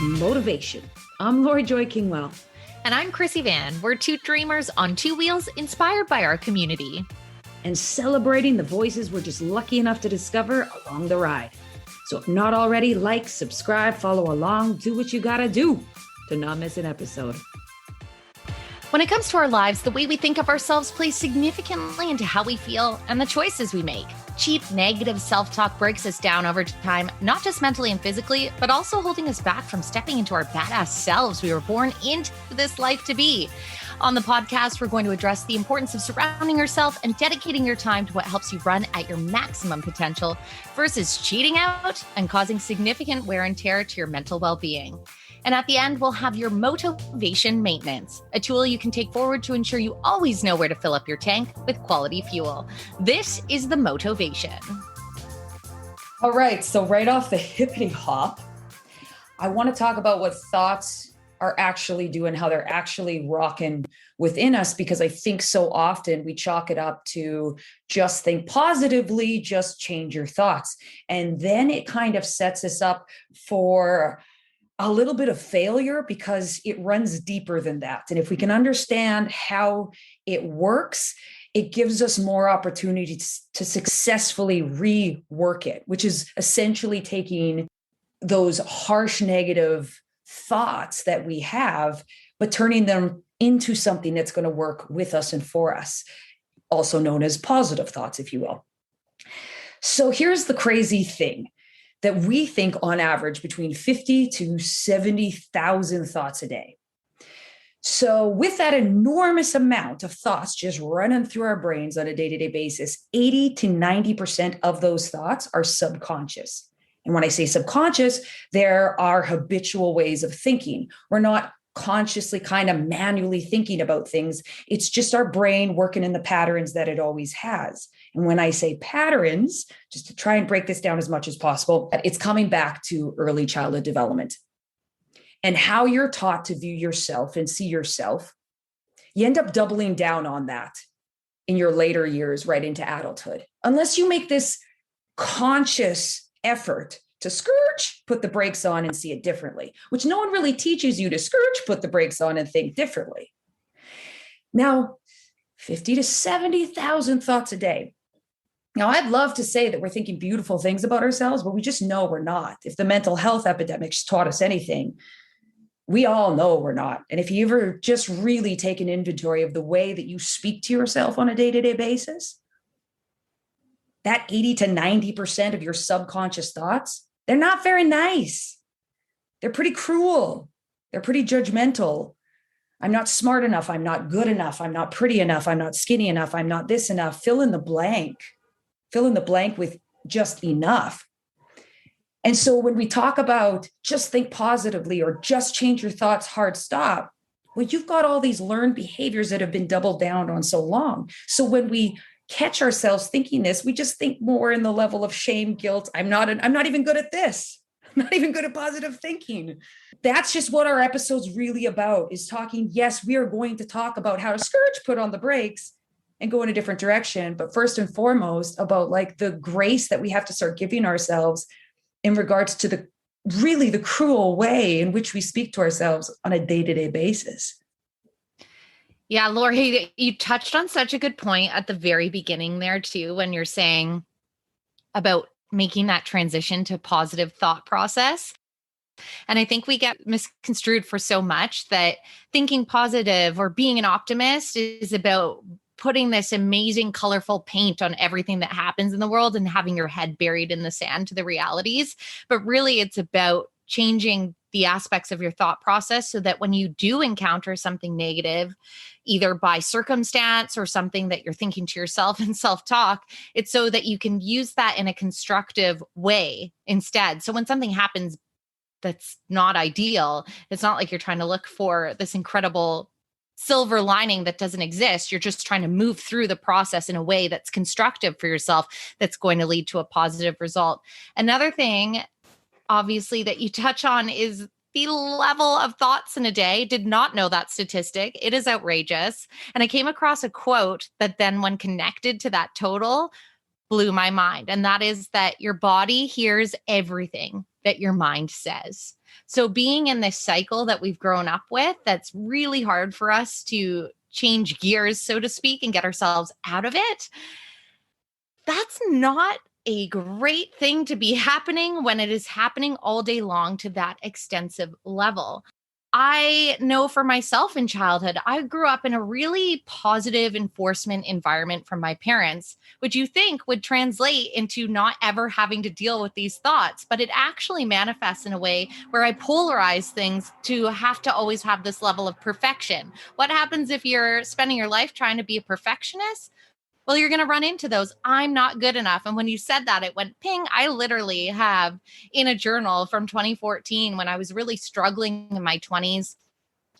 Motivation. I'm Lori Joy Kingwell. And I'm Chrissy Van. We're two dreamers on two wheels inspired by our community. And celebrating the voices we're just lucky enough to discover along the ride. So if not already, like, subscribe, follow along, do what you gotta do to not miss an episode. When it comes to our lives, the way we think of ourselves plays significantly into how we feel and the choices we make. Cheap, negative self-talk breaks us down over time, not just mentally and physically, but also holding us back from stepping into our badass selves we were born into this life to be. On the podcast, we're going to address the importance of surrounding yourself and dedicating your time to what helps you run at your maximum potential versus cheating out and causing significant wear and tear to your mental well-being. And at the end, we'll have your motivation maintenance, a tool you can take forward to ensure you always know where to fill up your tank with quality fuel. This is the motivation. All right, so right off the hippity hop, I want to talk about what thoughts are actually doing, how they're actually rocking within us, because I think so often we chalk it up to just think positively, just change your thoughts. And then it kind of sets us up for a little bit of failure because it runs deeper than that. And if we can understand how it works, it gives us more opportunities to successfully rework it, which is essentially taking those harsh negative thoughts that we have, but turning them into something that's going to work with us and for us, also known as positive thoughts, if you will. So here's the crazy thing, that we think on average between 50 to 70,000 thoughts a day. So with that enormous amount of thoughts just running through our brains on a day-to-day basis, 80 to 90% of those thoughts are subconscious. And when I say subconscious, there are habitual ways of thinking. We're not consciously kind of manually thinking about things. It's just our brain working in the patterns that it always has. And when I say patterns, just to try and break this down as much as possible, it's coming back to early childhood development and how you're taught to view yourself and see yourself. You end up doubling down on that in your later years, right into adulthood, unless you make this conscious effort to scourge, put the brakes on and see it differently, which no one really teaches you to scourge, put the brakes on and think differently. Now, 50 to 70,000 thoughts a day. Now, I'd love to say that we're thinking beautiful things about ourselves, but we just know we're not. If the mental health epidemic's taught us anything, we all know we're not. And if you ever just really take an inventory of the way that you speak to yourself on a day-to-day basis, that 80 to 90% of your subconscious thoughts, they're not very nice. They're pretty cruel. They're pretty judgmental. I'm not smart enough. I'm not good enough. I'm not pretty enough. I'm not skinny enough. I'm not this enough. Fill in the blank. Fill in the blank with just enough. And so when we talk about just think positively or just change your thoughts, hard stop, well, you've got all these learned behaviors that have been doubled down on so long. So when we catch ourselves thinking this, we just think more in the level of shame, guilt. I'm not even good at this. I'm not even good at positive thinking. That's just what our episode's really about, is talking. Yes, we are going to talk about how to scourge, put on the brakes and go in a different direction. But first and foremost, about like the grace that we have to start giving ourselves in regards to the cruel way in which we speak to ourselves on a day-to-day basis. Yeah, Lori, you touched on such a good point at the very beginning there too, when you're saying about making that transition to positive thought process. And I think we get misconstrued for so much that thinking positive or being an optimist is about putting this amazing, colorful paint on everything that happens in the world and having your head buried in the sand to the realities. But really, it's about changing the aspects of your thought process so that when you do encounter something negative, either by circumstance or something that you're thinking to yourself in self-talk, it's so that you can use that in a constructive way instead. So when something happens that's not ideal, it's not like you're trying to look for this incredible silver lining that doesn't exist. You're just trying to move through the process in a way that's constructive for yourself, that's going to lead to a positive result. Another thing, obviously, that you touch on is the level of thoughts in a day. Did not know that statistic. It is outrageous. And I came across a quote that then, when connected to that total, blew my mind. And that is that your body hears everything. that your mind says. So being in this cycle that we've grown up with, that's really hard for us to change gears, so to speak, and get ourselves out of it. That's not a great thing to be happening when it is happening all day long to that extensive level. I know for myself in childhood, I grew up in a really positive enforcement environment from my parents, which you think would translate into not ever having to deal with these thoughts. But it actually manifests in a way where I polarize things to have to always have this level of perfection. What happens if you're spending your life trying to be a perfectionist? Well, you're going to run into those. I'm not good enough. And when you said that, it went ping. I literally have in a journal from 2014 when I was really struggling in my 20s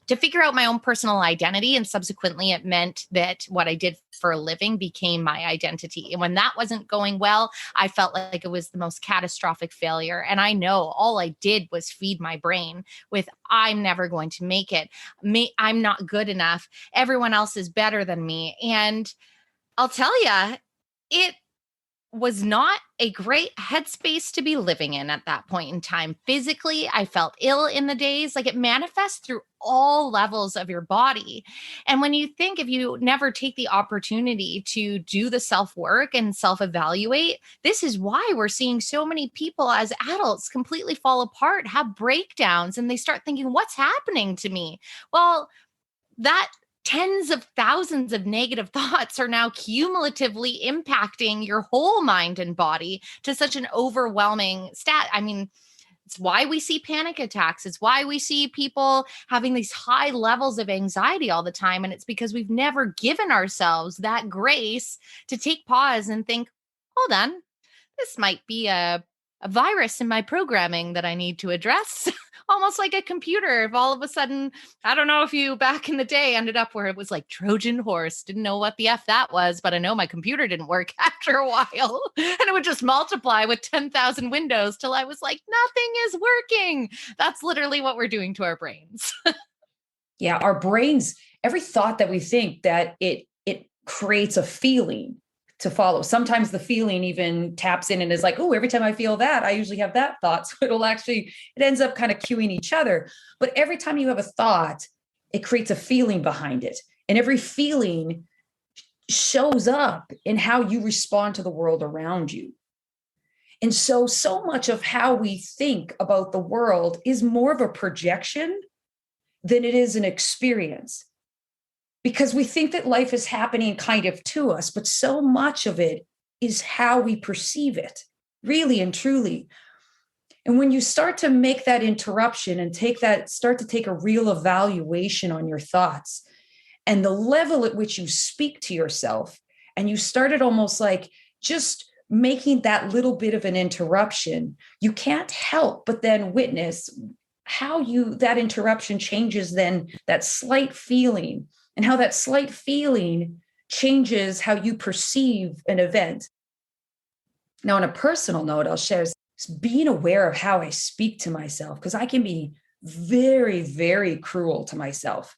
to figure out my own personal identity. And subsequently, it meant that what I did for a living became my identity. And when that wasn't going well, I felt like it was the most catastrophic failure. And I know all I did was feed my brain with, I'm never going to make it. I'm not good enough. Everyone else is better than me. And I'll tell you, it was not a great headspace to be living in at that point in time. Physically, I felt ill in the days. Like, it manifests through all levels of your body. And when you think, if you never take the opportunity to do the self work and self evaluate, this is why we're seeing so many people as adults completely fall apart, have breakdowns, and they start thinking, what's happening to me? Well, that tens of thousands of negative thoughts are now cumulatively impacting your whole mind and body to such an overwhelming stat. I mean, it's why we see panic attacks. It's why we see people having these high levels of anxiety all the time. And it's because we've never given ourselves that grace to take pause and think, hold on, this might be a virus in my programming that I need to address. Almost like a computer. If all of a sudden, I don't know if you back in the day ended up where it was like Trojan horse, didn't know what the F that was, but I know my computer didn't work after a while. And it would just multiply with 10,000 windows till I was like, nothing is working. That's literally what we're doing to our brains. Yeah, our brains, every thought that we think, that it creates a feeling to follow. Sometimes the feeling even taps in and is like, oh, every time I feel that, I usually have that thought. So it ends up kind of cueing each other. But every time you have a thought, it creates a feeling behind it. And every feeling shows up in how you respond to the world around you. And so much of how we think about the world is more of a projection than it is an experience. Because we think that life is happening kind of to us, but so much of it is how we perceive it, really and truly. And when you start to make that interruption and start to take a real evaluation on your thoughts and the level at which you speak to yourself, and you started almost like just making that little bit of an interruption, you can't help but then witness how that interruption changes then that slight feeling, and how that slight feeling changes how you perceive an event. Now, on a personal note, I'll share being aware of how I speak to myself, because I can be very, very cruel to myself.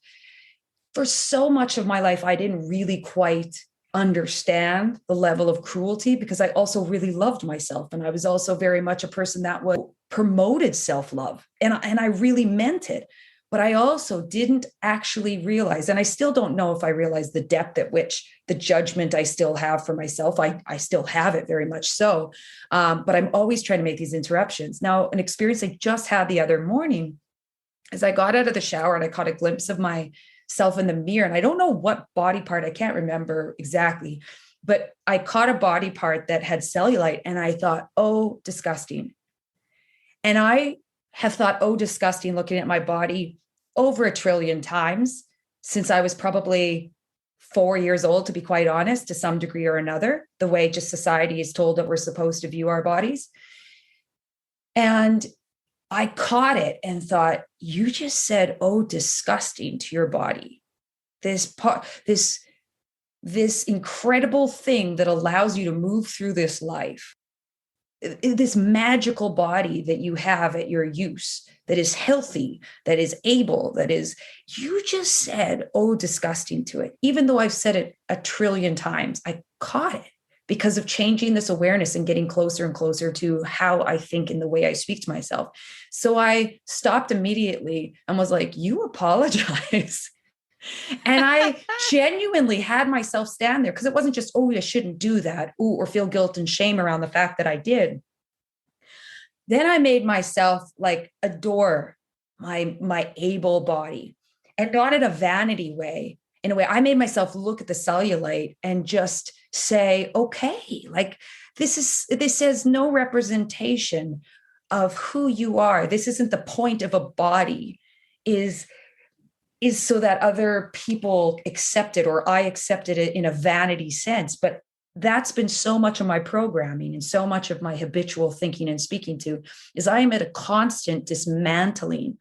For so much of my life, I didn't really quite understand the level of cruelty, because I also really loved myself. And I was also very much a person that promoted self-love. And I really meant it. But I also didn't actually realize, and I still don't know if I realized the depth at which the judgment I still have for myself. I still have it very much so. But I'm always trying to make these interruptions. Now, an experience I just had the other morning, as I got out of the shower and I caught a glimpse of myself in the mirror. And I don't know what body part, I can't remember exactly, but I caught a body part that had cellulite, and I thought, oh, disgusting. And I have thought, oh, disgusting, looking at my body over 1 trillion times since I was probably 4 years old, to be quite honest, to some degree or another, the way just society is told that we're supposed to view our bodies. And I caught it and thought, you just said, oh, disgusting to your body. This incredible thing that allows you to move through this life, this magical body that you have at your use, that is healthy, that is able, you just said, oh, disgusting to it. Even though I've said it 1 trillion times, I caught it. because of changing this awareness and getting closer and closer to how I think and the way I speak to myself. So I stopped immediately and was like, you apologize. And I genuinely had myself stand there, because it wasn't just, oh, I shouldn't do that, ooh, or feel guilt and shame around the fact that I did. Then I made myself like adore my able body, and not in a vanity way. In a way, I made myself look at the cellulite and just say, okay, like this is no representation of who you are. This isn't the point of a body, is so that other people accept it, or I accepted it in a vanity sense. But that's been so much of my programming and so much of my habitual thinking and speaking to, is I am at a constant dismantling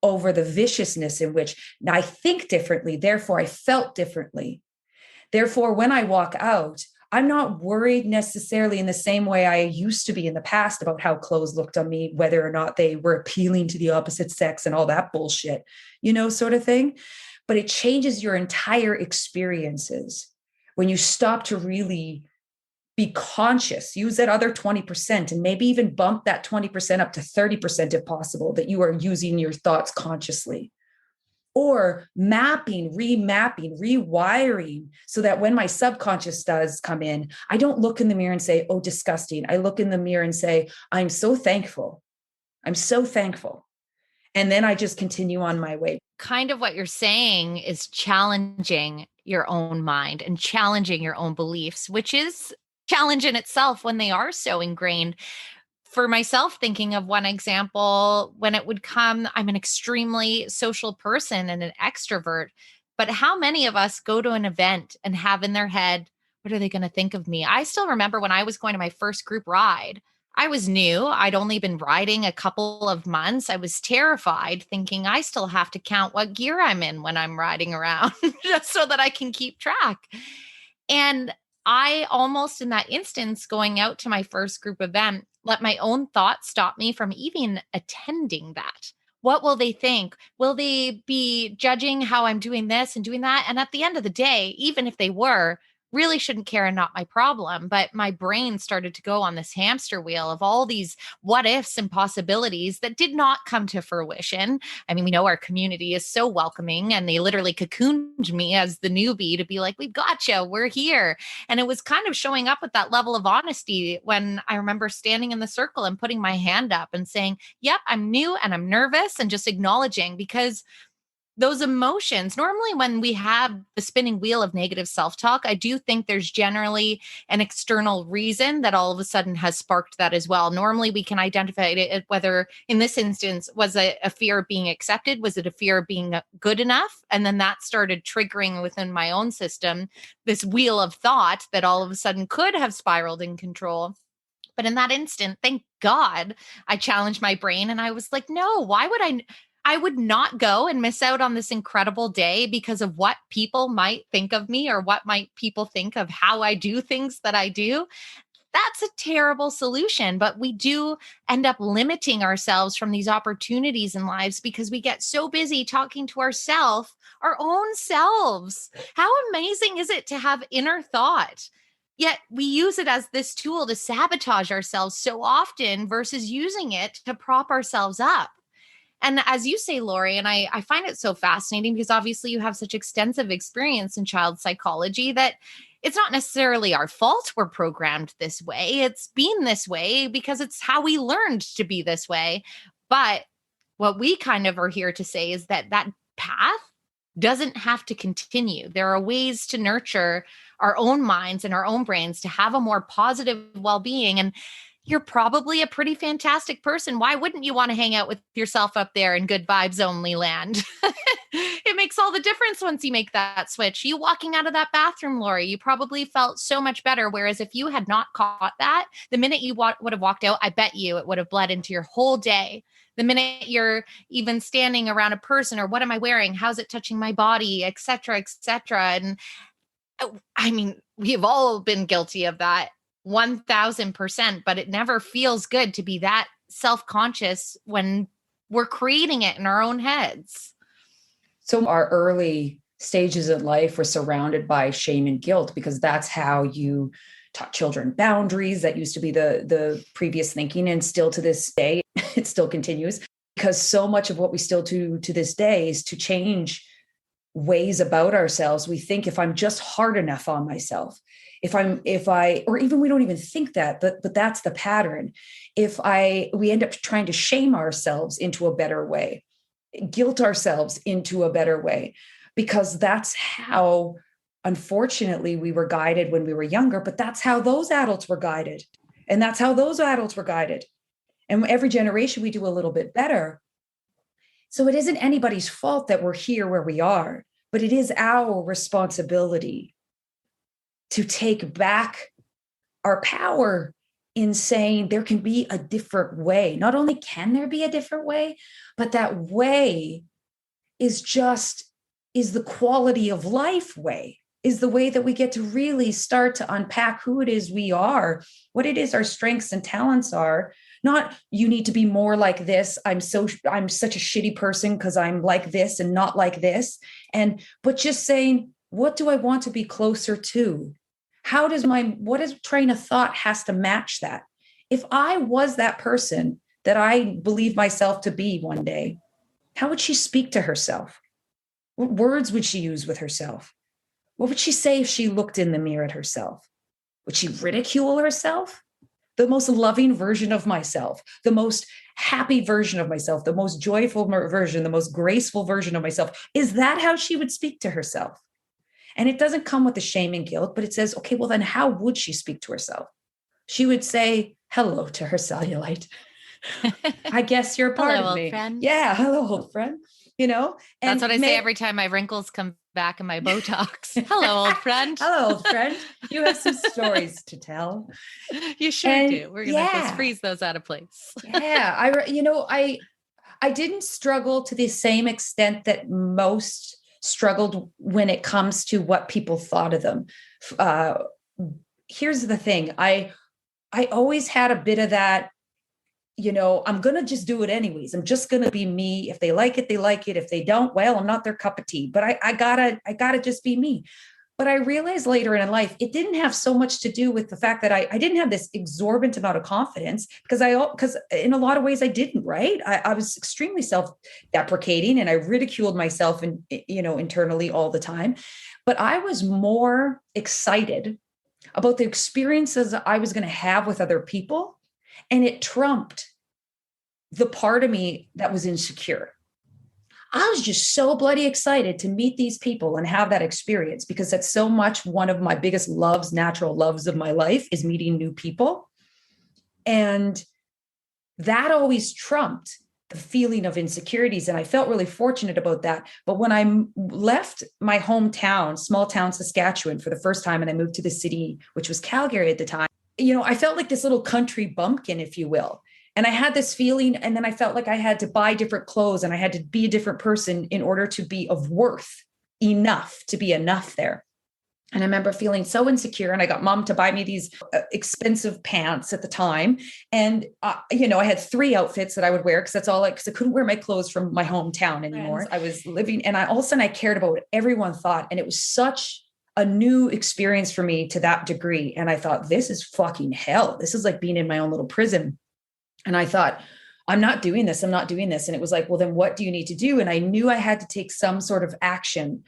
over the viciousness in which now I think differently, therefore I felt differently. Therefore, when I walk out, I'm not worried necessarily in the same way I used to be in the past about how clothes looked on me, whether or not they were appealing to the opposite sex and all that bullshit, sort of thing. But it changes your entire experiences when you stop to really be conscious, use that other 20%, and maybe even bump that 20% up to 30% if possible, that you are using your thoughts consciously, or mapping, remapping, rewiring, so that when my subconscious does come in, I don't look in the mirror and say, oh, disgusting. I look in the mirror and say, I'm so thankful. I'm so thankful. And then I just continue on my way. Kind of what you're saying is challenging your own mind and challenging your own beliefs, which is challenge in itself when they are so ingrained. For myself, thinking of one example, when it would come, I'm an extremely social person and an extrovert, but how many of us go to an event and have in their head, what are they going to think of me? I still remember when I was going to my first group ride. I was new. I'd only been riding a couple of months. I was terrified, thinking I still have to count what gear I'm in when I'm riding around just so that I can keep track. And I almost, in that instance, going out to my first group event, let my own thoughts stop me from even attending that. What will they think? Will they be judging how I'm doing this and doing that? And at the end of the day, even if they were, really shouldn't care and not my problem. But my brain started to go on this hamster wheel of all these what ifs and possibilities that did not come to fruition. I mean, we know our community is so welcoming, and they literally cocooned me as the newbie to be like, we've got you, we're here. And it was kind of showing up with that level of honesty when I remember standing in the circle and putting my hand up and saying, yep, I'm new and I'm nervous, and just acknowledging, because those emotions, normally when we have the spinning wheel of negative self-talk, I do think there's generally an external reason that all of a sudden has sparked that as well. Normally we can identify it, whether in this instance was a fear of being accepted, was it a fear of being good enough? And then that started triggering within my own system this wheel of thought that all of a sudden could have spiraled in control. But in that instant, thank God, I challenged my brain and I was like, no, why would I would not go and miss out on this incredible day because of what people might think of me, or what might people think of how I do things that I do. That's a terrible solution, but we do end up limiting ourselves from these opportunities in lives because we get so busy talking to ourselves, our own selves. How amazing is it to have inner thought? Yet we use it as this tool to sabotage ourselves so often versus using it to prop ourselves up. And as you say, Lori, and I find it so fascinating because obviously you have such extensive experience in child psychology that it's not necessarily our fault we're programmed this way. It's been this way because it's how we learned to be this way. But what we kind of are here to say is that that path doesn't have to continue. There are ways to nurture our own minds and our own brains to have a more positive well-being. And you're probably a pretty fantastic person. Why wouldn't you want to hang out with yourself up there in good vibes only land? It makes all the difference once you make that switch. You walking out of that bathroom, Lori, you probably felt so much better. Whereas if you had not caught that, the minute you would have walked out, I bet you it would have bled into your whole day. The minute you're even standing around a person, or what am I wearing? How's it touching my body, et cetera, et cetera. And I mean, we've all been guilty of that 1000%, but it never feels good to be that self-conscious when we're creating it in our own heads. So our early stages of life were surrounded by shame and guilt, because that's how you taught children boundaries. That used to be the previous thinking. And still to this day, it still continues, because so much of what we still do to this day is to change ways about ourselves. We think, if I'm just hard enough on myself, or even we don't even think that, but that's the pattern. We end up trying to shame ourselves into a better way, guilt ourselves into a better way, because that's how, unfortunately, we were guided when we were younger, but that's how those adults were guided. And that's how those adults were guided. And every generation we do a little bit better. So it isn't anybody's fault that we're here where we are, but it is our responsibility to take back our power in saying there can be a different way. Not only can there be a different way, but that way is the quality of life way, is the way that we get to really start to unpack who it is we are, what it is our strengths and talents are. Not, you need to be more like this. I'm such a shitty person because I'm like this and not like this. But just saying, what do I want to be closer to? What is train of thought has to match that? If I was that person that I believe myself to be one day, how would she speak to herself? What words would she use with herself? What would she say if she looked in the mirror at herself? Would she ridicule herself? The most loving version of myself, the most happy version of myself, the most joyful version, the most graceful version of myself. Is that how she would speak to herself? And it doesn't come with the shame and guilt, but it says, okay, well, then how would she speak to herself? She would say hello to her cellulite. I guess you're a part hello, of me. Old friend. Yeah, hello, old friend. And that's what I say every time my wrinkles come back in my Botox. Hello, old friend. Hello, old friend. You have some stories to tell. You sure do. We're gonna just freeze those out of place. Yeah, I didn't struggle to the same extent that most struggled when it comes to what people thought of them. Here's the thing: I always had a bit of that. I'm going to just do it anyways. I'm just going to be me. If they like it, they like it. If they don't, well, I'm not their cup of tea, but I gotta just be me. But I realized later in life, it didn't have so much to do with the fact that I didn't have this exorbitant amount of confidence, because in a lot of ways I didn't, right? I was extremely self-deprecating, and I ridiculed myself and, internally all the time. But I was more excited about the experiences I was going to have with other people. And it trumped the part of me that was insecure. I was just so bloody excited to meet these people and have that experience, because that's so much one of my biggest loves, natural loves of my life, is meeting new people. And that always trumped the feeling of insecurities. And I felt really fortunate about that. But when I left my hometown, small town Saskatchewan, for the first time, and I moved to the city, which was Calgary at the time, I felt like this little country bumpkin, if you will. And I had this feeling, and then I felt like I had to buy different clothes and I had to be a different person in order to be of worth enough to be enough there. And I remember feeling so insecure, and I got mom to buy me these expensive pants at the time. And, I had 3 outfits that I would wear, because I couldn't wear my clothes from my hometown anymore. I was living, and all of a sudden I cared about what everyone thought. And it was such a new experience for me to that degree. And I thought, this is fucking hell. This is like being in my own little prison. And I thought, I'm not doing this. I'm not doing this. And it was like, well, then what do you need to do? And I knew I had to take some sort of action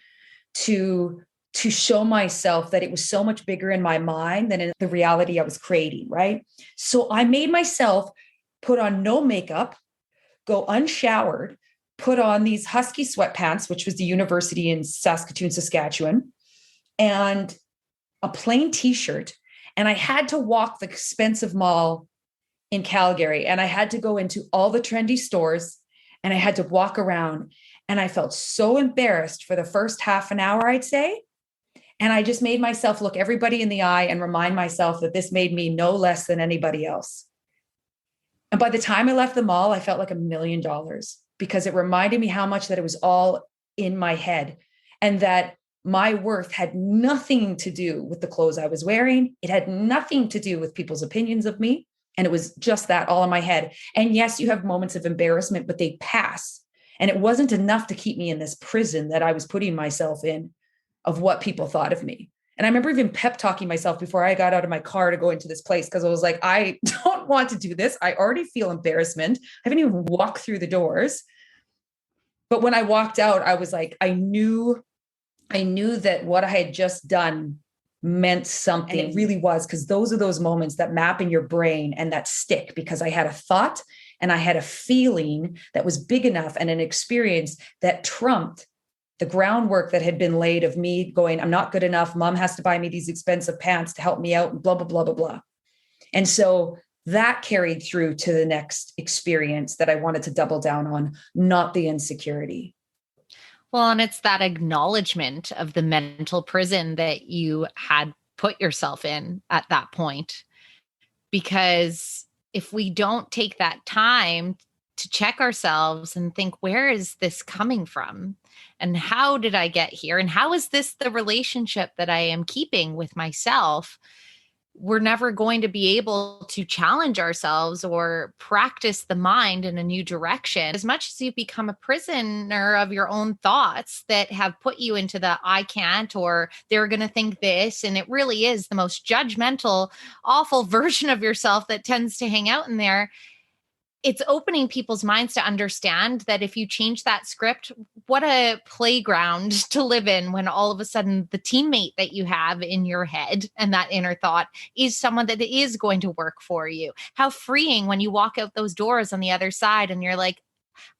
to show myself that it was so much bigger in my mind than in the reality I was creating. Right. So I made myself put on no makeup, go unshowered, put on these husky sweatpants, which was the university in Saskatoon, Saskatchewan, and a plain t-shirt. And I had to walk the expensive mall in Calgary, and I had to go into all the trendy stores, and I had to walk around, and I felt so embarrassed for the first half an hour, I'd say. And I just made myself look everybody in the eye and remind myself that this made me no less than anybody else. And by the time I left the mall, I felt like $1 million, because it reminded me how much that it was all in my head, and that my worth had nothing to do with the clothes I was wearing. It had nothing to do with people's opinions of me. And it was just that all in my head. And yes, you have moments of embarrassment, but they pass. And it wasn't enough to keep me in this prison that I was putting myself in of what people thought of me. And I remember even pep talking myself before I got out of my car to go into this place because I was like, I don't want to do this. I already feel embarrassment. I haven't even walked through the doors. But when I walked out, I was like, I knew that what I had just done meant something. And it really was, because those are those moments that map in your brain and that stick, because I had a thought and I had a feeling that was big enough and an experience that trumped the groundwork that had been laid of me going, I'm not good enough. Mom has to buy me these expensive pants to help me out, and blah, blah, blah, blah, blah. And so that carried through to the next experience that I wanted to double down on, not the insecurity. Well, and it's that acknowledgement of the mental prison that you had put yourself in at that point. Because if we don't take that time to check ourselves and think, where is this coming from? And how did I get here? And how is this the relationship that I am keeping with myself? We're never going to be able to challenge ourselves or practice the mind in a new direction. As much as you become a prisoner of your own thoughts that have put you into the I can't, or they're going to think this, and it really is the most judgmental, awful version of yourself that tends to hang out in there. It's opening people's minds to understand that if you change that script, what a playground to live in when all of a sudden the teammate that you have in your head and that inner thought is someone that is going to work for you. How freeing when you walk out those doors on the other side and you're like,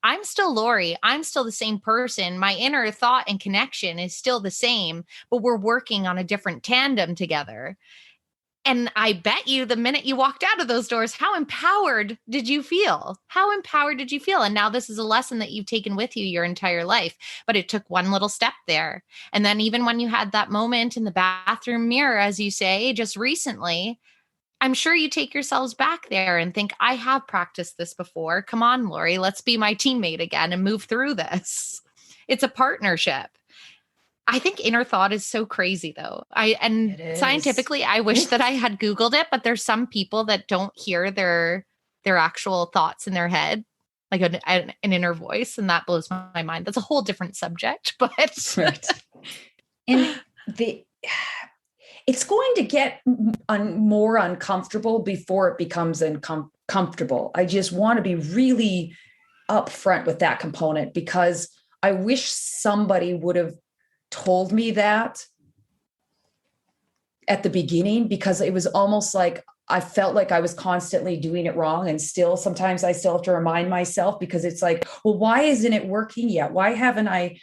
I'm still Lori. I'm still the same person. My inner thought and connection is still the same, but we're working on a different tandem together. And I bet you the minute you walked out of those doors, how empowered did you feel? How empowered did you feel? And now this is a lesson that you've taken with you your entire life, but it took one little step there. And then even when you had that moment in the bathroom mirror, as you say, just recently, I'm sure you take yourselves back there and think, I have practiced this before. Come on, Lori, let's be my teammate again and move through this. It's a partnership. I think inner thought is so crazy though. And scientifically, I wish that I had Googled it, but there's some people that don't hear their actual thoughts in their head, like an inner voice, and that blows my mind. That's a whole different subject, but right. And it's going to get more uncomfortable before it becomes comfortable. I just want to be really upfront with that component, because I wish somebody would have told me that at the beginning, because it was almost like I felt like I was constantly doing it wrong. And still, sometimes I still have to remind myself, because it's like, well, why isn't it working yet? Why haven't I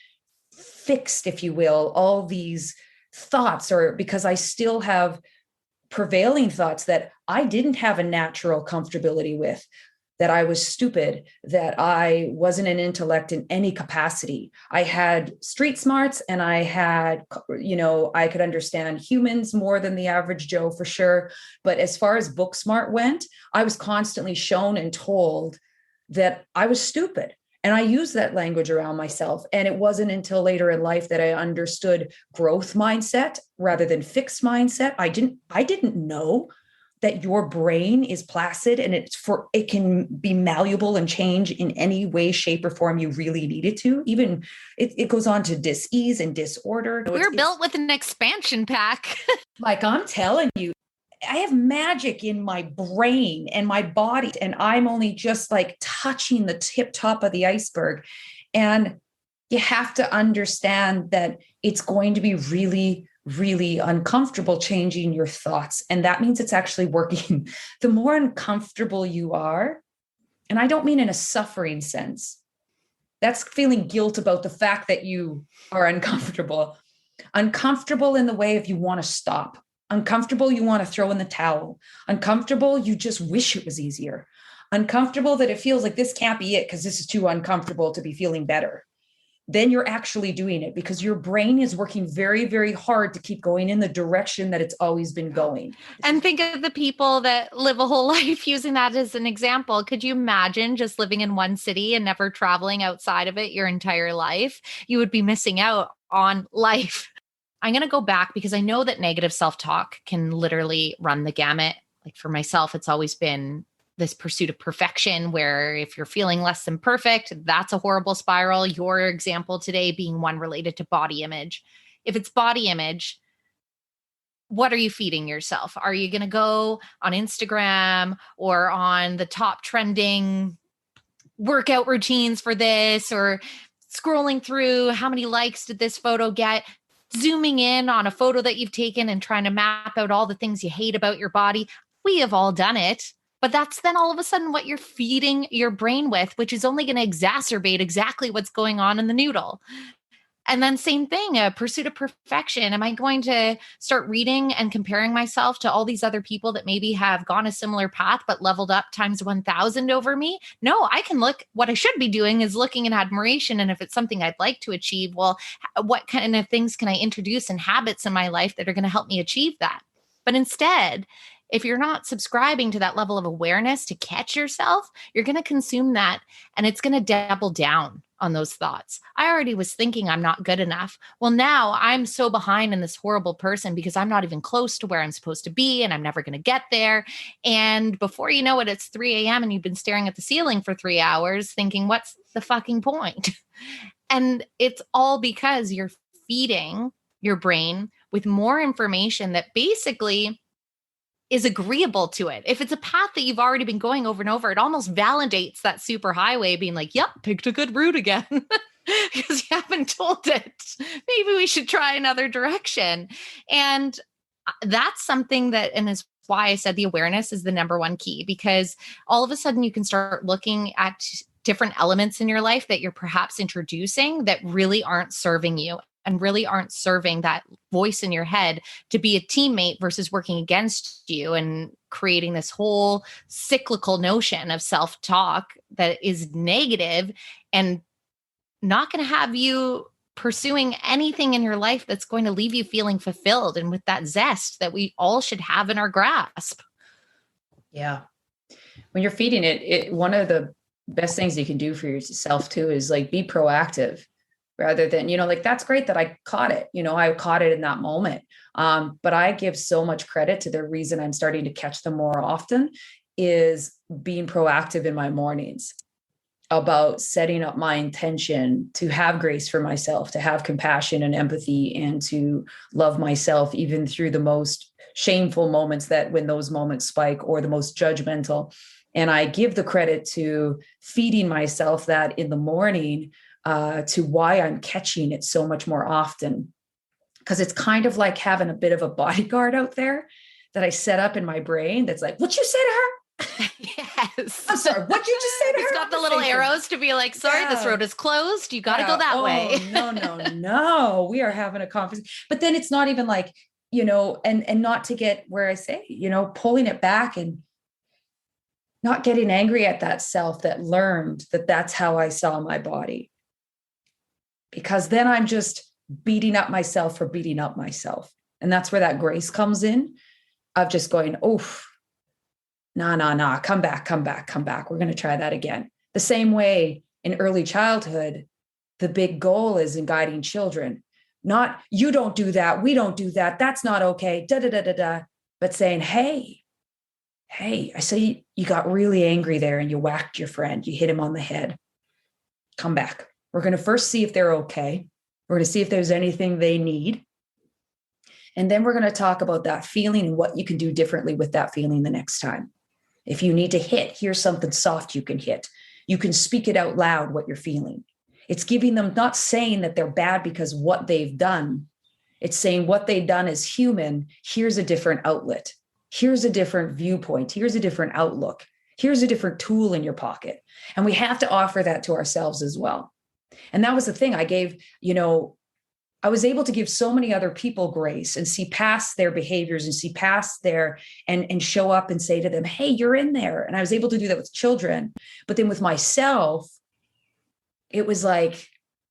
fixed, if you will, all these thoughts? Or because I still have prevailing thoughts that I didn't have a natural comfortability with, that I was stupid, that I wasn't an intellect in any capacity. I had street smarts, and I had, I could understand humans more than the average Joe for sure. But as far as book smart went, I was constantly shown and told that I was stupid. And I used that language around myself. And it wasn't until later in life that I understood growth mindset rather than fixed mindset. I didn't know that your brain is placid, and it can be malleable and change in any way, shape, or form you really need it to. Even it goes on to dis-ease and disorder. We're built with an expansion pack. Like, I'm telling you, I have magic in my brain and my body, and I'm only just like touching the top of the iceberg. And you have to understand that it's going to be really, really uncomfortable changing your thoughts. And that means it's actually working. The more uncomfortable you are, and I don't mean in a suffering sense, that's feeling guilt about the fact that you are uncomfortable. Uncomfortable in the way of you want to stop. Uncomfortable, you want to throw in the towel. Uncomfortable, you just wish it was easier. Uncomfortable that it feels like this can't be it because this is too uncomfortable to be feeling better. Then you're actually doing it because your brain is working very, very hard to keep going in the direction that it's always been going. And think of the people that live a whole life using that as an example. Could you imagine just living in one city and never traveling outside of it your entire life? You would be missing out on life. I'm going to go back because I know that negative self-talk can literally run the gamut. Like for myself, it's always been this pursuit of perfection, where if you're feeling less than perfect, that's a horrible spiral. Your example today being one related to body image. If it's body image, what are you feeding yourself? Are you going to go on Instagram or on the top trending workout routines for this, or scrolling through how many likes did this photo get, zooming in on a photo that you've taken and trying to map out all the things you hate about your body? We have all done it. But that's then all of a sudden what you're feeding your brain with, which is only going to exacerbate exactly what's going on in the noodle. And then same thing, a pursuit of perfection. Am I going to start reading and comparing myself to all these other people that maybe have gone a similar path, but leveled up times 1,000 over me? No, I can look, what I should be doing is looking in admiration. And if it's something I'd like to achieve, well, what kind of things can I introduce and habits in my life that are going to help me achieve that? But instead, if you're not subscribing to that level of awareness to catch yourself, you're going to consume that and it's going to double down on those thoughts. I already was thinking I'm not good enough. Well, now I'm so behind in this horrible person because I'm not even close to where I'm supposed to be and I'm never going to get there. And before you know it, it's 3 a.m. and you've been staring at the ceiling for 3 hours thinking, what's the fucking point? And it's all because you're feeding your brain with more information that basically is agreeable to it. If it's a path that you've already been going over and over, it almost validates that super highway being like, yep, picked a good route again because you haven't told it. Maybe we should try another direction. And that's something that, and is why I said the awareness is the number one key, because all of a sudden you can start looking at different elements in your life that you're perhaps introducing that really aren't serving you and really aren't serving that voice in your head to be a teammate versus working against you and creating this whole cyclical notion of self-talk that is negative and not going to have you pursuing anything in your life that's going to leave you feeling fulfilled and with that zest that we all should have in our grasp. Yeah. When you're feeding it, one of the best things you can do for yourself too is like be proactive. Rather than, like, that's great that I caught it, I caught it in that moment. But I give so much credit to the reason I'm starting to catch them more often is being proactive in my mornings about setting up my intention to have grace for myself, to have compassion and empathy, and to love myself, even through the most shameful moments that when those moments spike or the most judgmental. And I give the credit to feeding myself that in the morning, to why I'm catching it so much more often. Because it's kind of like having a bit of a bodyguard out there that I set up in my brain that's like, what you say to her? Yes. I'm sorry, what you just say to her? It's got the little arrows to be like, sorry, this road is closed. You got to go that way. No. We are having a conversation. But then it's not even like, and not to get where I say, pulling it back and not getting angry at that self that learned that that's how I saw my body. Because then I'm just beating up myself for beating up myself. And that's where that grace comes in of just going, oof, nah, come back. We're going to try that again. The same way in early childhood, the big goal is in guiding children, not you don't do that. We don't do that. That's not okay. But saying, hey, I say you got really angry there and you whacked your friend. You hit him on the head. Come back. We're going to first see if they're okay. We're going to see if there's anything they need. And then we're going to talk about that feeling and what you can do differently with that feeling the next time. If you need to hit, here's something soft you can hit. You can speak it out loud, what you're feeling. It's giving them, not saying that they're bad because what they've done. It's saying what they've done is human. Here's a different outlet. Here's a different viewpoint. Here's a different outlook. Here's a different tool in your pocket. And we have to offer that to ourselves as well. And that was the thing I gave, I was able to give so many other people grace and see past their behaviors and see past their, and show up and say to them, hey, you're in there. And I was able to do that with children. But then with myself, it was like,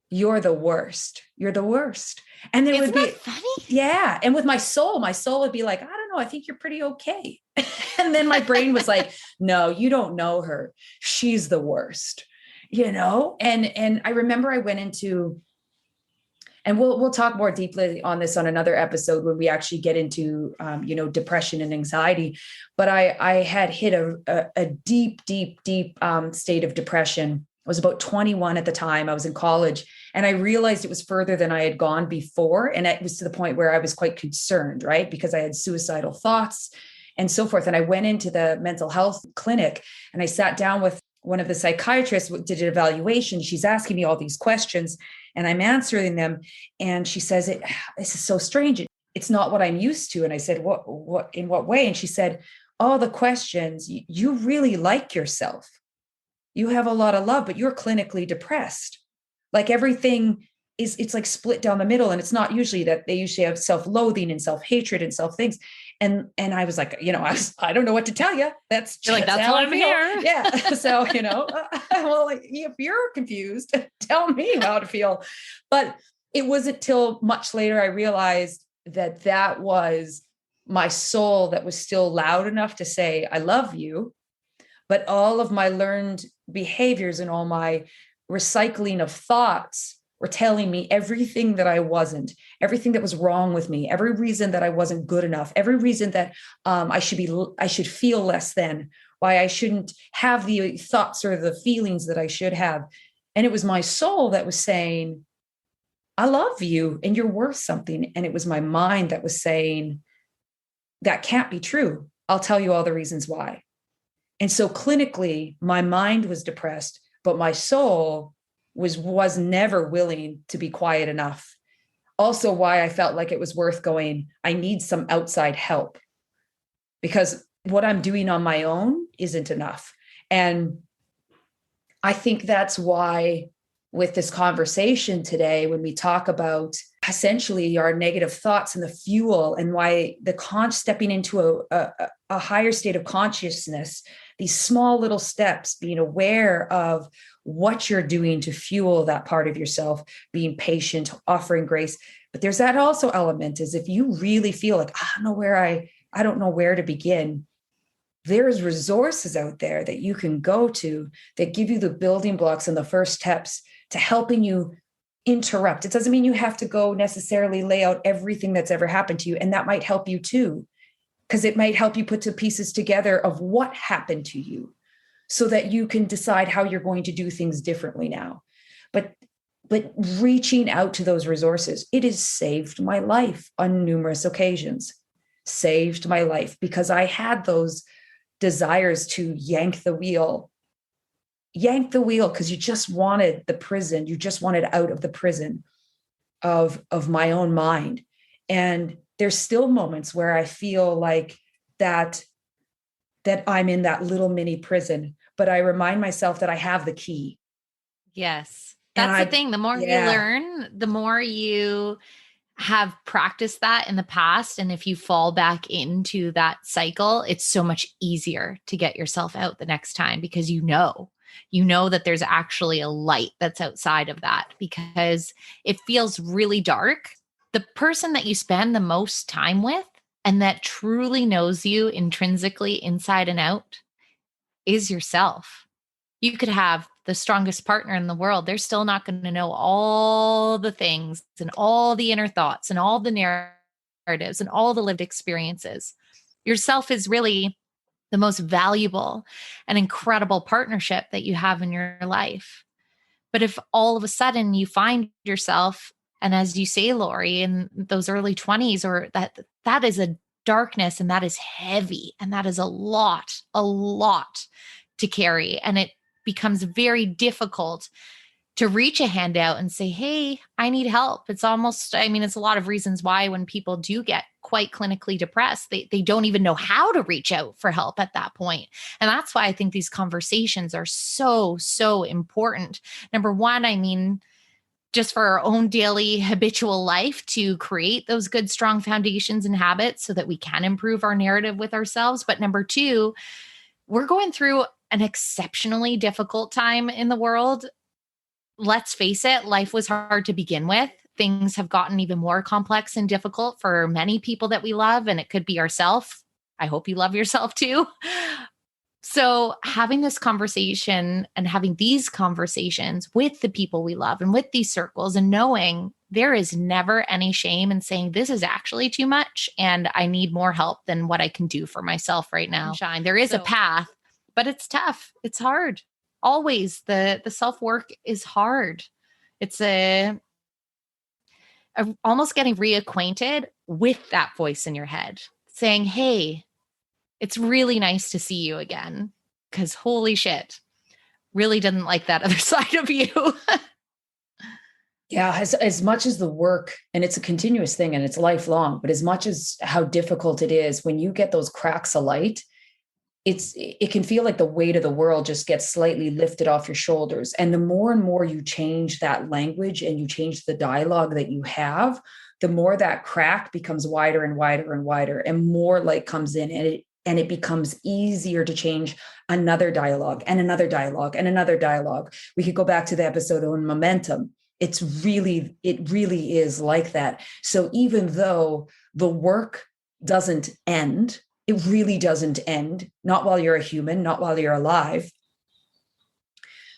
you're the worst. You're the worst. And then it would be funny. Yeah. And with my soul would be like, I don't know. I think you're pretty okay. And then my brain was like, no, you don't know her. She's the worst, And I remember I went into, and we'll talk more deeply on this on another episode when we actually get into, depression and anxiety. But I had hit a deep state of depression was about 21 at the time. I was in college, and I realized it was further than I had gone before. And it was to the point where I was quite concerned, right? Because I had suicidal thoughts and so forth. And I went into the mental health clinic and I sat down with one of the psychiatrists, did an evaluation. She's asking me all these questions and I'm answering them. And she says, this is so strange. It's not what I'm used to. And I said, in what way? And she said, all the questions, you really like yourself. You have a lot of love, but you're clinically depressed. Like everything it's like split down the middle. And it's not usually that. They usually have self-loathing and self-hatred and self-things. And I was like, I don't know what to tell you. You're like, that's why I'm here. Yeah. So, well, like, if you're confused, tell me how to feel. But it wasn't till much later I realized that was my soul that was still loud enough to say, I love you. But all of my learned behaviors and all my recycling of thoughts were telling me everything that I wasn't, everything that was wrong with me, every reason that I wasn't good enough, every reason that I should feel less than, why I shouldn't have the thoughts or the feelings that I should have. And it was my soul that was saying, I love you and you're worth something. And it was my mind that was saying, that can't be true. I'll tell you all the reasons why. And so clinically, my mind was depressed, but my soul was never willing to be quiet enough. Also, why I felt like it was worth going, I need some outside help because what I'm doing on my own isn't enough. And I think that's why with this conversation today, when we talk about essentially our negative thoughts and the fuel and why stepping into a higher state of consciousness, these small little steps, being aware of what you're doing to fuel that part of yourself, being patient, offering grace. But there's that also element is if you really feel like, I don't know where to begin, there's resources out there that you can go to that give you the building blocks and the first steps to helping you interrupt. It doesn't mean you have to go necessarily lay out everything that's ever happened to you. And that might help you too, because it might help you put the pieces together of what happened to you so that you can decide how you're going to do things differently now. But reaching out to those resources, it has saved my life on numerous occasions, saved my life because I had those desires to yank the wheel because you just wanted the prison. You just wanted out of the prison of my own mind. And there's still moments where I feel like that I'm in that little mini prison, but I remind myself that I have the key. Yes. That's the thing. The more you learn, the more you have practiced that in the past. And if you fall back into that cycle, it's so much easier to get yourself out the next time because you know that there's actually a light that's outside of that because it feels really dark. The person that you spend the most time with and that truly knows you intrinsically inside and out is yourself. You could have the strongest partner in the world. They're still not going to know all the things and all the inner thoughts and all the narratives and all the lived experiences. Yourself is really the most valuable and incredible partnership that you have in your life. But if all of a sudden you find yourself, and as you say, Lori, in those early 20s, or that is a darkness and that is heavy and that is a lot to carry. And it becomes very difficult to reach a hand out and say, hey, I need help. It's a lot of reasons why when people do get quite clinically depressed, they don't even know how to reach out for help at that point. And that's why I think these conversations are so, so important. Number one, just for our own daily habitual life to create those good, strong foundations and habits so that we can improve our narrative with ourselves. But number two, we're going through an exceptionally difficult time in the world. Let's face it, life was hard to begin with. Things have gotten even more complex and difficult for many people that we love, and it could be ourselves. I hope you love yourself too. So having this conversation and having these conversations with the people we love and with these circles and knowing there is never any shame in saying this is actually too much and I need more help than what I can do for myself right now. There is a path, but it's tough. It's hard. always the self-work is hard. It's almost getting reacquainted with that voice in your head saying, hey, it's really nice to see you again. Because holy shit, really didn't like that other side of you. Yeah, as much as the work, and it's a continuous thing and it's lifelong, but as much as how difficult it is when you get those cracks of light, it can feel like the weight of the world just gets slightly lifted off your shoulders. And the more and more you change that language and you change the dialogue that you have, the more that crack becomes wider and wider and wider, and more light comes in, and it becomes easier to change another dialogue and another dialogue and another dialogue. We could go back to the episode on momentum. It really is like that. So even though the work doesn't end, it really doesn't end, not while you're a human, not while you're alive.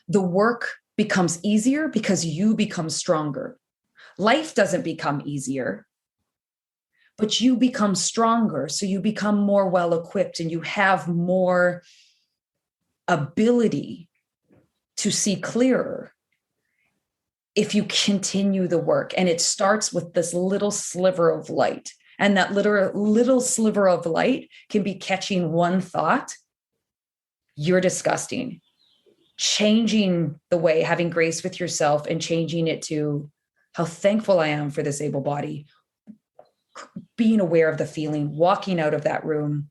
The work becomes easier because you become stronger. Life doesn't become easier, but you become stronger. So you become more well equipped and you have more ability to see clearer if you continue the work. And it starts with this little sliver of light. And that little sliver of light can be catching one thought: you're disgusting. Changing the way, having grace with yourself and changing it to how thankful I am for this able body. Being aware of the feeling, walking out of that room,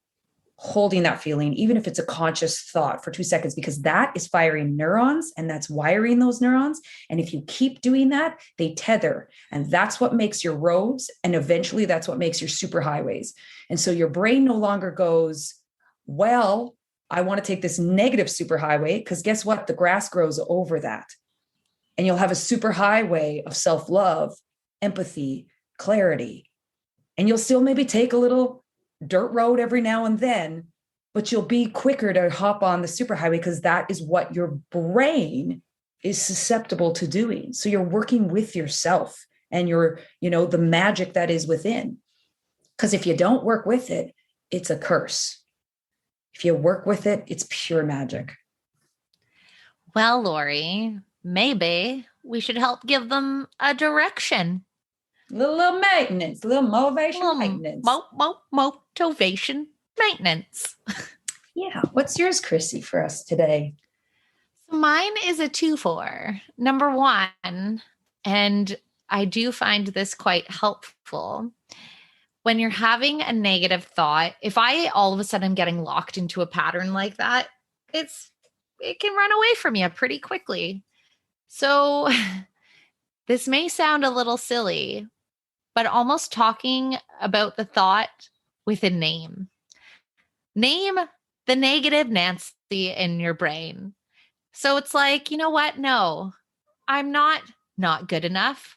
holding that feeling, even if it's a conscious thought for 2 seconds, because that is firing neurons and that's wiring those neurons. And if you keep doing that, they tether. And that's what makes your roads. And eventually that's what makes your superhighways. And so your brain no longer goes, well, I want to take this negative superhighway, because guess what? The grass grows over that. And you'll have a superhighway of self-love, empathy, clarity. And you'll still maybe take a little dirt road every now and then, but you'll be quicker to hop on the superhighway because that is what your brain is susceptible to doing. So you're working with yourself and the magic that is within. Because if you don't work with it, it's a curse. If you work with it, it's pure magic. Well, Lori, maybe we should help give them a direction. Little maintenance, little motivation maintenance. Motivation maintenance. Yeah. What's yours, Chrissy, for us today? So mine is a 2-4. Number one, and I do find this quite helpful. When you're having a negative thought, if I all of a sudden am getting locked into a pattern like that, it can run away from you pretty quickly. So this may sound a little silly, but almost talking about the thought with a name. Name the negative Nancy in your brain. So it's like, you know what? No, I'm not good enough.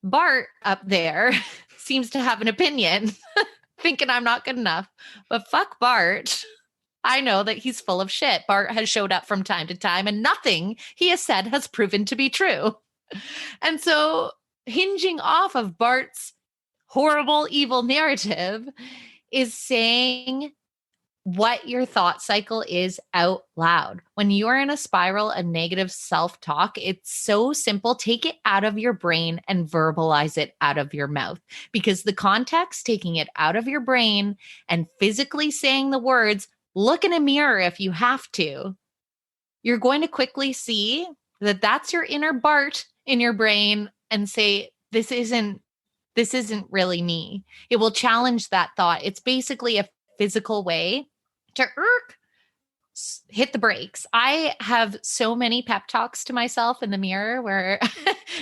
Bart up there seems to have an opinion, thinking I'm not good enough. But fuck Bart. I know that he's full of shit. Bart has showed up from time to time, and nothing he has said has proven to be true. And so, hinging off of Bart's horrible, evil narrative is saying what your thought cycle is out loud. When you're in a spiral of negative self-talk, it's so simple. Take it out of your brain and verbalize it out of your mouth, because the context, taking it out of your brain and physically saying the words, look in a mirror if you have to, you're going to quickly see that that's your inner Bart in your brain and say, this isn't really me. It will challenge that thought. It's basically a physical way to hit the brakes. I have so many pep talks to myself in the mirror where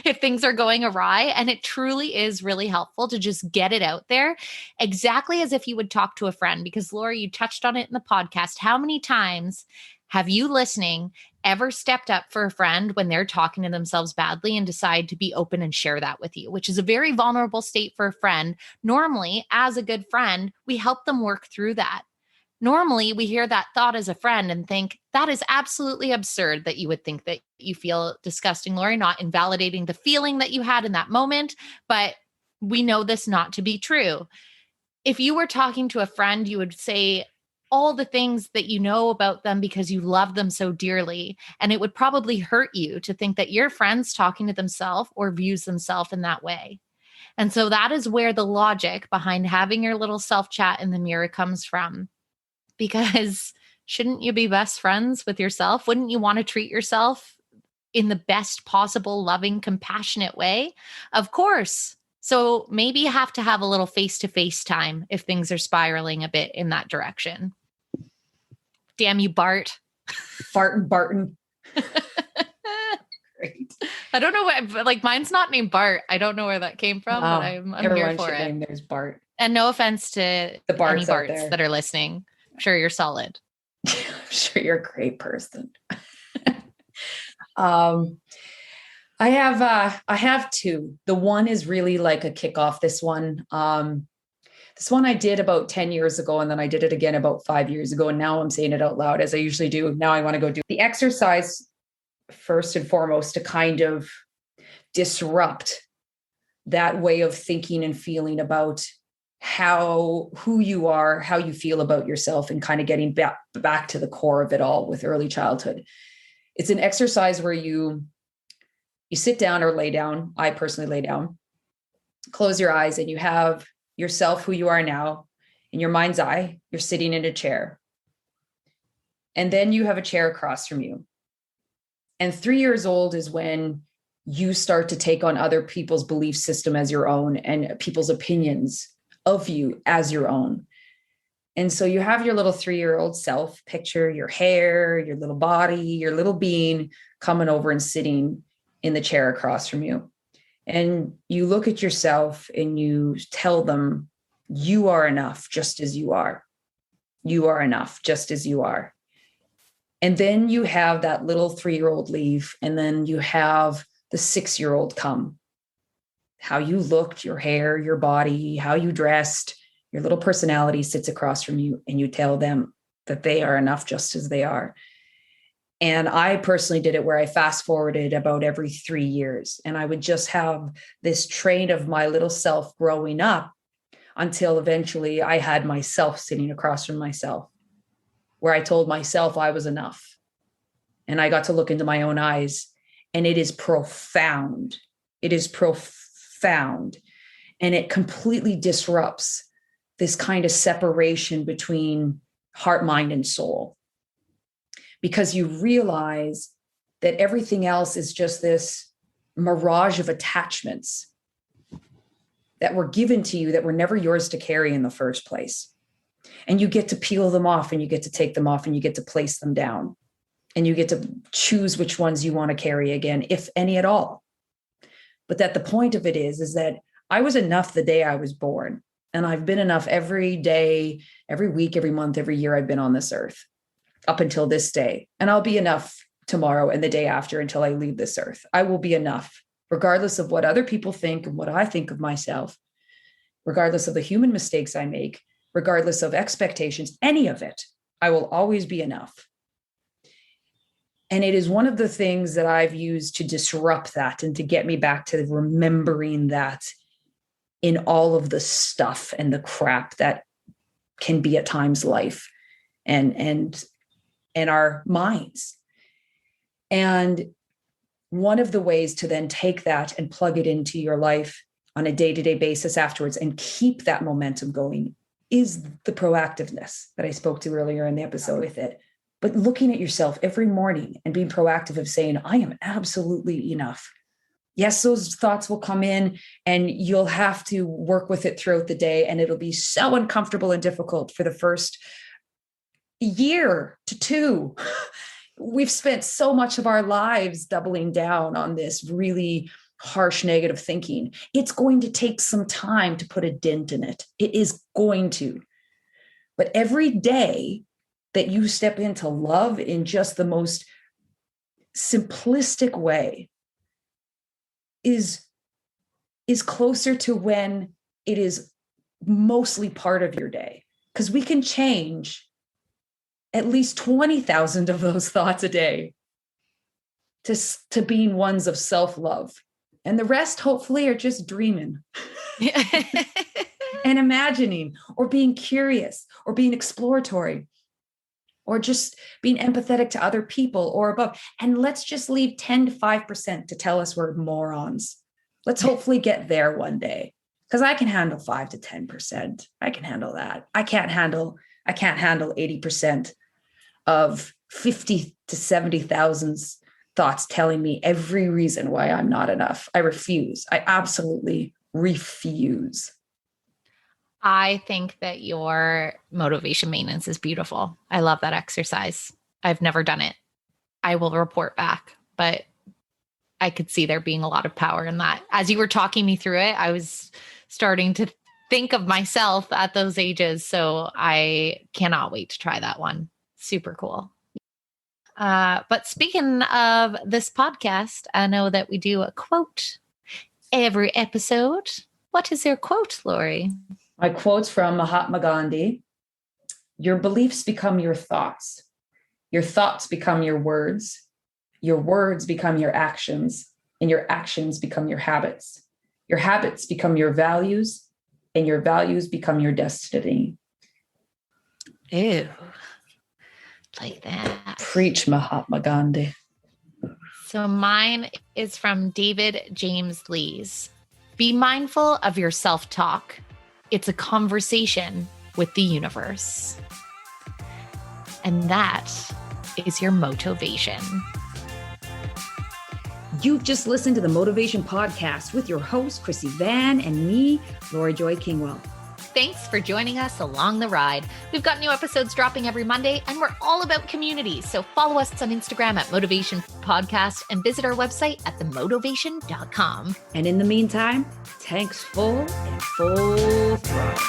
if things are going awry, and it truly is really helpful to just get it out there, exactly as if you would talk to a friend. Because Laura, you touched on it in the podcast. How many times have you listening ever stepped up for a friend when they're talking to themselves badly and decide to be open and share that with you, which is a very vulnerable state for a friend. Normally, as a good friend, we help them work through that. Normally, we hear that thought as a friend and think that is absolutely absurd that you would think that you feel disgusting, Lori, not invalidating the feeling that you had in that moment, but we know this not to be true. If you were talking to a friend, you would say, all the things that you know about them because you love them so dearly. And it would probably hurt you to think that your friend's talking to themselves or views themselves in that way. And so that is where the logic behind having your little self chat in the mirror comes from. Because shouldn't you be best friends with yourself? Wouldn't you want to treat yourself in the best possible, loving, compassionate way? Of course. So maybe you have to have a little face-to-face time if things are spiraling a bit in that direction. Damn you, Bart. Barton. Great. I don't know what, like, mine's not named Bart. I don't know where that came from, but I'm here for it. Name theirs Bart. And no offense to any Barts that are listening. I'm sure you're solid. I'm sure you're a great person. I have two. The one is really like a kickoff. This one I did about 10 years ago, and then I did it again about 5 years ago. And now I'm saying it out loud as I usually do. Now I want to go do the exercise first and foremost to kind of disrupt that way of thinking and feeling about who you are, how you feel about yourself, and kind of getting back to the core of it all with early childhood. It's an exercise where you sit down or lay down. I personally lay down, close your eyes, and you have yourself, who you are now, in your mind's eye. You're sitting in a chair. And then you have a chair across from you. And 3 years old is when you start to take on other people's belief system as your own and people's opinions of you as your own. And so you have your little 3-year-old self, picture your hair, your little body, your little being coming over and sitting in the chair across from you. And you look at yourself and you tell them, you are enough just as you are. You are enough just as you are. And then you have that little 3-year-old leave, and then you have the 6-year-old come. How you looked, your hair, your body, how you dressed, your little personality sits across from you, and you tell them that they are enough just as they are. And I personally did it where I fast forwarded about every 3 years, and I would just have this train of my little self growing up until eventually I had myself sitting across from myself, where I told myself I was enough. And I got to look into my own eyes, and it is profound. It is profound. And it completely disrupts this kind of separation between heart, mind, and soul. Because you realize that everything else is just this mirage of attachments that were given to you that were never yours to carry in the first place. And you get to peel them off, and you get to take them off, and you get to place them down, and you get to choose which ones you want to carry again, if any at all. But that the point of it is that I was enough the day I was born, and I've been enough every day, every week, every month, every year I've been on this earth up until this day. And I'll be enough tomorrow and the day after until I leave this earth. I will be enough, regardless of what other people think and what I think of myself, regardless of the human mistakes I make, regardless of expectations, any of it. I will always be enough. And it is one of the things that I've used to disrupt that and to get me back to remembering that in all of the stuff and the crap that can be at times life and our minds. And one of the ways to then take that and plug it into your life on a day-to-day basis afterwards and keep that momentum going is the proactiveness that I spoke to earlier in the episode with it. But looking at yourself every morning and being proactive of saying, I am absolutely enough. Yes, those thoughts will come in and you'll have to work with it throughout the day. And it'll be so uncomfortable and difficult for the first year to 2. We've spent so much of our lives doubling down on this really harsh negative thinking. It's going to take some time to put a dent in it. It is going to. But every day that you step into love in just the most simplistic way is closer to when it is mostly part of your day. Because we can change at least 20,000 of those thoughts a day to being ones of self-love. And the rest, hopefully, are just dreaming and imagining or being curious or being exploratory or just being empathetic to other people or above. And let's just leave 10 to 5% to tell us we're morons. Let's hopefully get there one day, because I can handle 5 to 10%. I can handle that. I can't handle 80% of 50 to 70,000 thoughts telling me every reason why I'm not enough. I refuse. I absolutely refuse. I think that your motivation maintenance is beautiful. I love that exercise. I've never done it. I will report back, but I could see there being a lot of power in that. As you were talking me through it, I was starting to think of myself at those ages. So I cannot wait to try that one. Super cool. But speaking of this podcast, I know that we do a quote every episode. What is your quote, Lori? My quote's from Mahatma Gandhi. Your beliefs become your thoughts become your words become your actions, and your actions become your habits become your values, and your values become your destiny. Ew. Like that. Preach, Mahatma Gandhi. So mine is from David James Lees. Be mindful of your self-talk. It's a conversation with the universe. And that is your motivation. You've just listened to the Motivation Podcast with your host, Chrissy Van, and me, Lori Joy Kingwell. Thanks for joining us along the ride. We've got new episodes dropping every Monday, and we're all about community. So follow us on Instagram at Motivation Podcast and visit our website at themotivation.com. And in the meantime, tanks full and full throttle.